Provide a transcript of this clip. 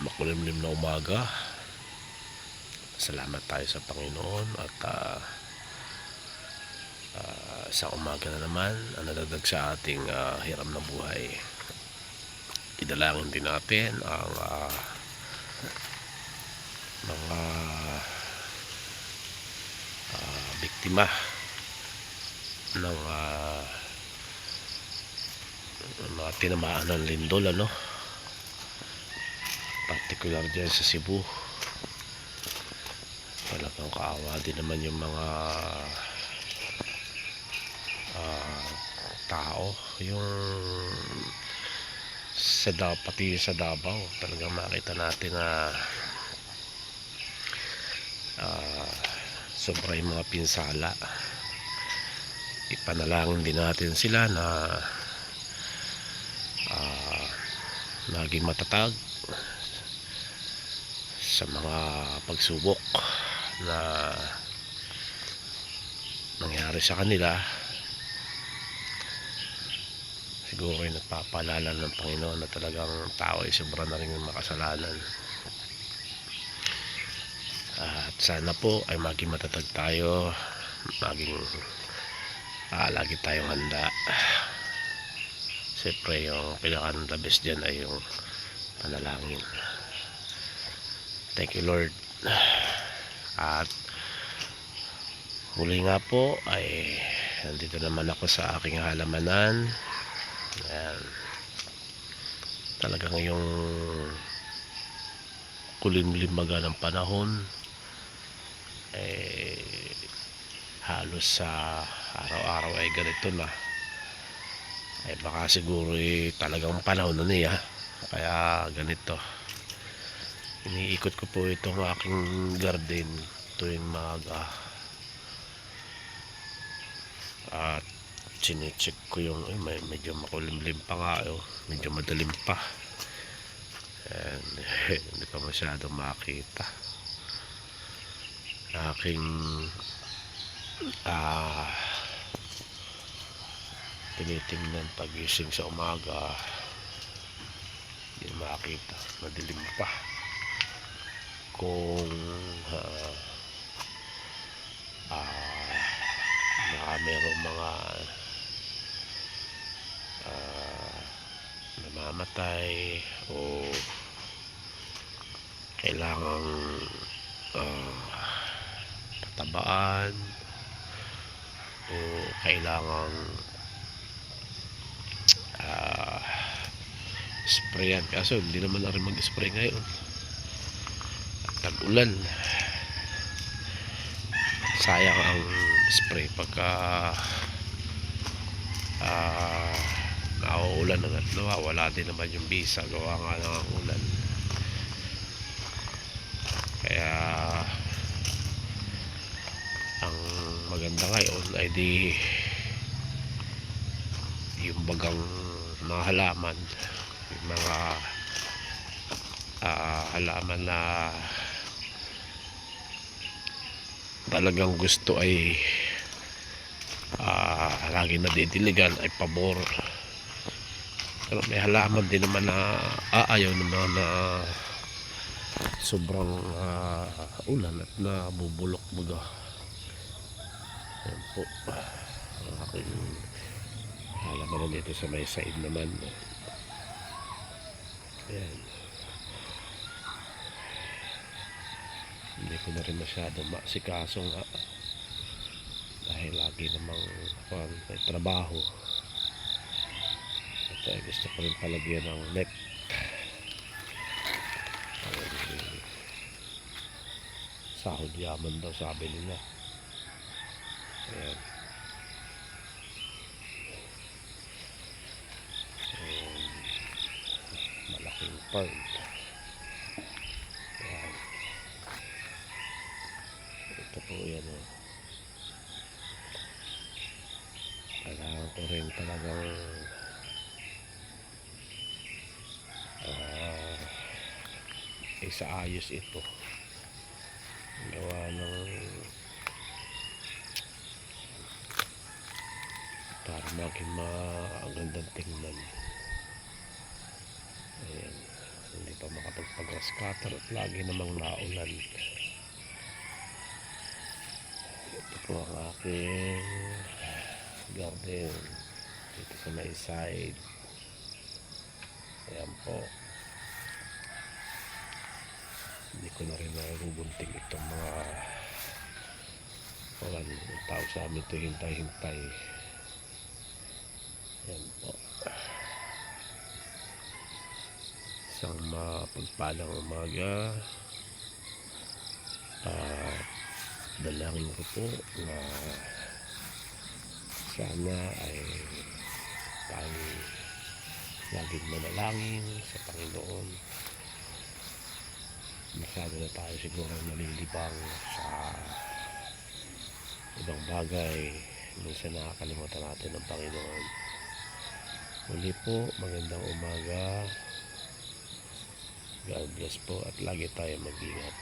makulimlim na umaga. Salamat tayo sa Panginoon at sa umaga na naman ang nadagdag sa ating hiram na buhay. Idalangin din natin ang mga biktima ng mga tinamaan ng lindol, particular dyan sa Cebu. Talagang kaawa din naman yung mga tao, yung pati sa Davao. Talagang makita natin na sobra yung mga pinsala. Ipanalangin din natin sila na naging matatag sa mga pagsubok na nangyari sa kanila. Siguro ay nagpapaalala ng Panginoon na talagang tao ay sobra na rin yung makasalanan. At sana po ay maging matatag tayo, maging lagi tayong handa. Siyempre yung pinaka-the best dyan ay yung panalangin. Thank you Lord. At huli nga po ay nandito naman ako sa aking halamanan. Ayan. Talagang yung kulimlimaga ng panahon halos sa araw-araw ay ganito na. Baka siguro talagang panahon na niya kaya ganito. Iniikot ko po itong aking garden tuwing maga at sinecheck ko yung medyo makulimlim pa nga, medyo madalim pa, and hindi pa masyadong makita. Aking tinitingnan pagising sa umaga, hindi makita, madilim pa. Kung merong mga namamatay o kailangang patabaan o kailangang sprayan, kaso hindi naman na rin mag-spray ngayon at tag-ulan. Sayang ang spray pagka nauulan at nawawala din naman yung bisa gawa nga ng ulan. Kaya ang maganda ngayon ay yung bagang mga halaman, yung mga halaman na talagang gusto ay lagi nadidiligan ay pabor. Pero may halaman din naman na ayaw naman na sobrang ulan at nabubulok baga. Ayan po ang aking halaman dito sa may side naman. Ayan. Hindi ko na rin masyadong maasikaso nga dahil lagi namang may trabaho at gusto ko rin palagyan ng net. Sahod yaman daw sabi nila. Ayan. Malaking farm. Ayan. Ito po yan kailangan ko rin talagang isaayos ito gawa ng para maging magandang tingnan. Ayan, hindi pa makapagpagawa grass cutter at lagi namang naulan. Ito po ang aking garden dito sa may side. Ayan po. Hindi ko na rin narubunting itong mga ang tao sa amin ito hintay-hintay. Ayan po. Isang mapagpalang umaga. Dalangin ko po na sana ay tayo laging manalangin sa Panginoon. Masyado na tayo siguro nalilibang sa ibang bagay. Minsan nakakalimutan natin ng Panginoon. Muli po, magandang umaga. God bless po at lagi tayo mag-ingat.